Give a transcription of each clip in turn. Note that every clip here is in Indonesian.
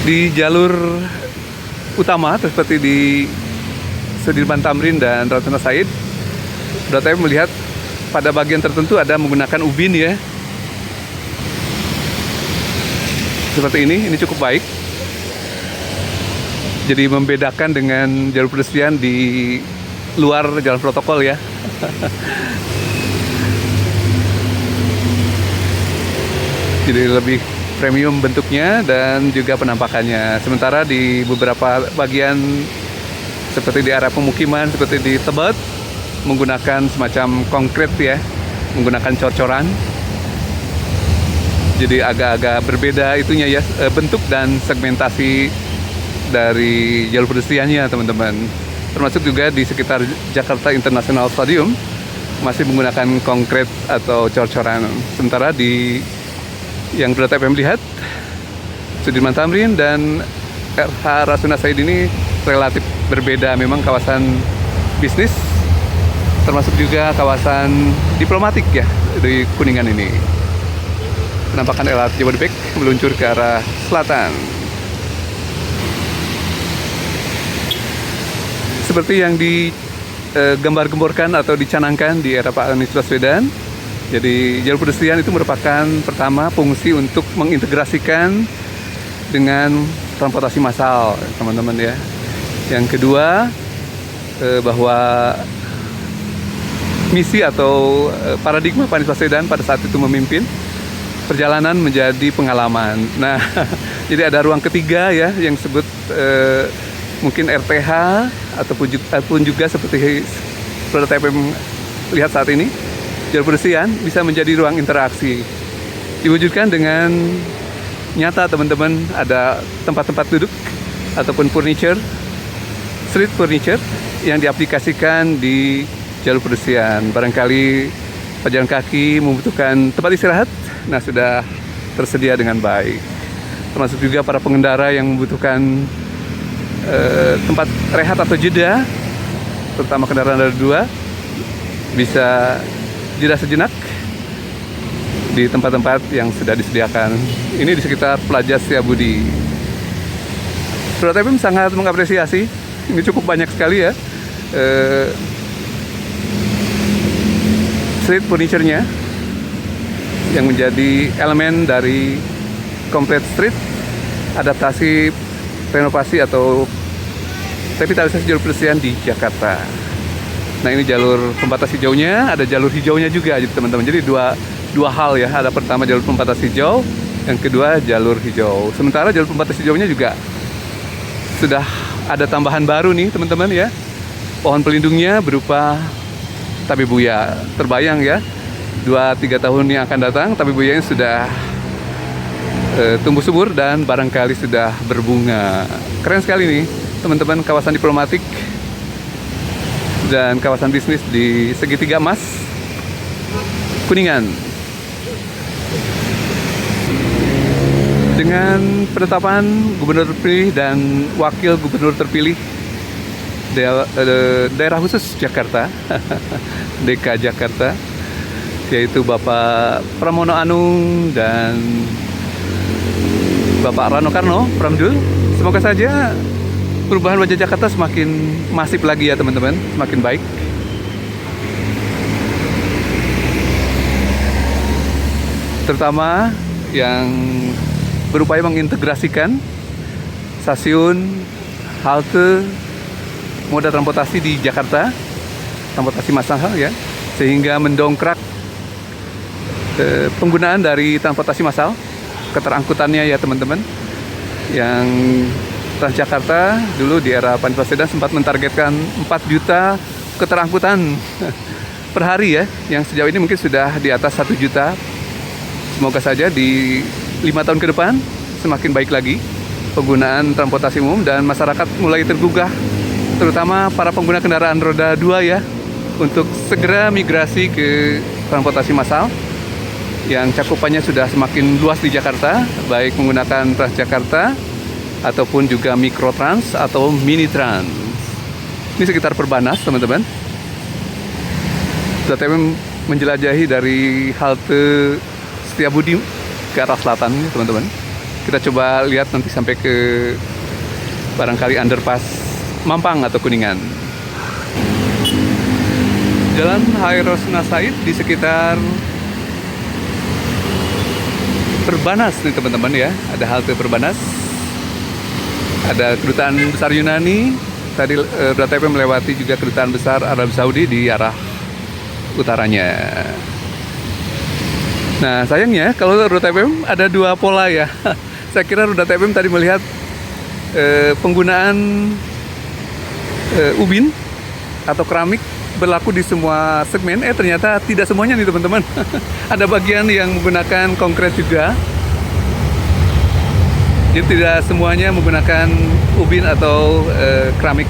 Di jalur utama seperti di Sudirman Tamrin dan Ratna Said, saya melihat pada bagian tertentu ada menggunakan ubin ya. Seperti ini cukup baik. Jadi membedakan dengan jalur pedestrian di luar jalan protokol ya. Jadi lebih premium bentuknya dan juga penampakannya. Sementara di beberapa bagian seperti di area pemukiman, seperti di Tebet, menggunakan semacam konkret ya, menggunakan cor-coran. Jadi agak-agak berbeda itunya ya, bentuk dan segmentasi dari jalur pedestriannya teman-teman. Termasuk juga di sekitar Jakarta International Stadium masih menggunakan konkret atau cor-coran. Sementara di yang sudah TPM lihat, Sudirman Tamrin dan RH Rasuna Said ini relatif berbeda. Memang kawasan bisnis, termasuk juga kawasan diplomatik ya di Kuningan ini. Penampakan LRT Jabodebek meluncur ke arah selatan. Seperti yang digembar-gemborkan atau dicanangkan di era Pak Anies Baswedan. Jadi jalur pedestrian itu merupakan pertama fungsi untuk mengintegrasikan dengan transportasi massal, teman-teman ya. Yang kedua, bahwa misi atau paradigma Pak Anies Baswedan pada saat itu memimpin perjalanan menjadi pengalaman. Nah, jadi ada ruang ketiga ya yang disebut mungkin RTH ataupun juga seperti prototipe yang lihat saat ini, jalur pedestrian bisa menjadi ruang interaksi. Diwujudkan dengan nyata teman-teman, ada tempat-tempat duduk ataupun furniture, street furniture yang diaplikasikan di jalur pedestrian. Barangkali pejalan kaki membutuhkan tempat istirahat, nah sudah tersedia dengan baik. Termasuk juga para pengendara yang membutuhkan tempat rehat atau jeda, terutama kendaraan roda 2, bisa jeda sejenak di tempat-tempat yang sudah disediakan. Ini di sekitar Plaza Setiabudi. Prototipe sangat mengapresiasi. Ini cukup banyak sekali ya street furniture-nya yang menjadi elemen dari komplet street, adaptasi, renovasi atau revitalisasi jalur pedestrian di Jakarta. Nah, ini jalur pembatas hijaunya, ada jalur hijaunya juga teman-teman. Jadi dua hal ya, ada pertama jalur pembatas hijau, yang kedua jalur hijau. Sementara jalur pembatas hijaunya juga sudah ada tambahan baru nih teman-teman ya. Pohon pelindungnya berupa tabebuya. Terbayang ya, 2-3 tahun yang akan datang tabebuyanya sudah tumbuh subur dan barangkali sudah berbunga. Keren sekali nih teman-teman, kawasan diplomatik dan kawasan bisnis di segitiga emas Kuningan. Dengan penetapan gubernur terpilih dan wakil gubernur terpilih daerah khusus Jakarta DK Jakarta, yaitu Bapak Pramono Anung dan Bapak Rano Karno Pramdul. Semoga saja perubahan wajah Jakarta semakin masif lagi ya teman-teman, semakin baik. Terutama yang berupaya mengintegrasikan stasiun, halte, moda transportasi di Jakarta, transportasi massal ya, sehingga mendongkrak penggunaan dari transportasi massal, keterangkutannya ya teman-teman. Yang Transjakarta dulu di era Pak Anies Baswedan sempat mentargetkan 4 juta keterangkutan per hari ya, yang sejauh ini mungkin sudah di atas 1 juta. Semoga saja di 5 tahun ke depan semakin baik lagi penggunaan transportasi umum dan masyarakat mulai tergugah, terutama para pengguna kendaraan roda 2 ya, untuk segera migrasi ke transportasi massal yang cakupannya sudah semakin luas di Jakarta, baik menggunakan Transjakarta ataupun juga Mikrotrans atau Mini Trans. Ini sekitar Perbanas teman-teman. Saya menjelajahi dari halte Setiabudi ke arah selatan teman-teman. Kita coba lihat nanti sampai ke barangkali underpass Mampang atau Kuningan. Jalan Hairosna Said di sekitar Perbanas nih teman-teman ya. Ada halte Perbanas. Ada kedutaan besar Yunani. Tadi Roda TPM melewati juga kedutaan besar Arab Saudi di arah utaranya. Nah sayangnya kalau Roda TPM ada dua pola ya. Saya kira Roda TPM tadi melihat penggunaan ubin atau keramik berlaku di semua segmen. Ternyata tidak semuanya nih teman-teman. Ada bagian yang menggunakan konkret juga. Jadi tidak semuanya menggunakan ubin atau keramik.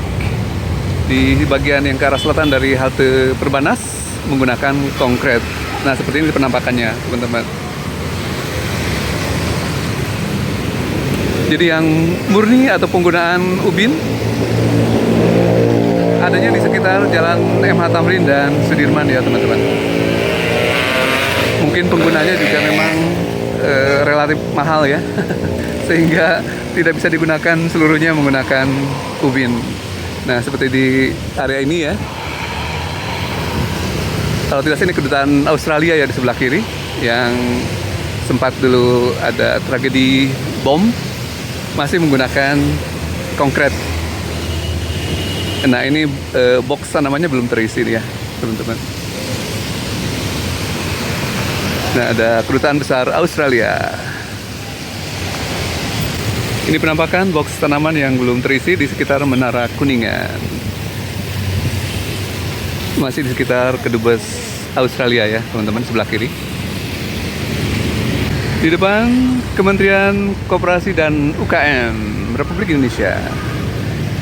Di bagian yang ke arah selatan dari halte Perbanas menggunakan konkret. Nah seperti ini penampakannya teman-teman. Jadi yang murni atau penggunaan ubin adanya di sekitar Jalan MH Tamrin dan Sudirman ya teman-teman. Mungkin penggunanya juga memang relatif mahal ya. Sehingga tidak bisa digunakan seluruhnya menggunakan ubin. Nah seperti di area ini ya. Kalau tidak salah ini kedutaan Australia ya di sebelah kiri yang sempat dulu ada tragedi bom, masih menggunakan konkret. Nah ini box namanya belum terisi ya teman-teman. Nah ada kedutaan besar Australia. Ini penampakan box tanaman yang belum terisi di sekitar Menara Kuningan. Masih di sekitar kedubes Australia ya teman-teman sebelah kiri. Di depan Kementerian Koperasi dan UKM Republik Indonesia.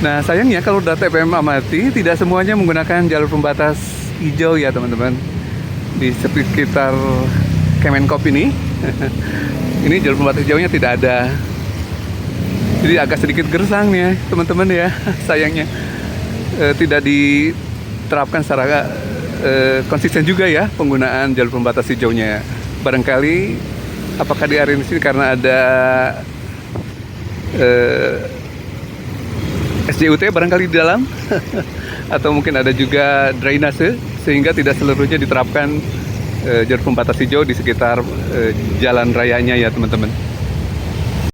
Nah sayangnya kalau Roda TPM amati tidak semuanya menggunakan jalur pembatas hijau ya teman-teman. Di sekitar Kemenkop ini ini jalur pembatas hijaunya tidak ada. Jadi agak sedikit gersang nih ya teman-teman ya. Sayangnya tidak diterapkan secara konsisten juga ya penggunaan jalur pembatas hijaunya. Barangkali apakah di area ini karena ada SJUT barangkali di dalam atau mungkin ada juga drainase sehingga tidak seluruhnya diterapkan jalur pembatas hijau di sekitar jalan rayanya ya teman-teman.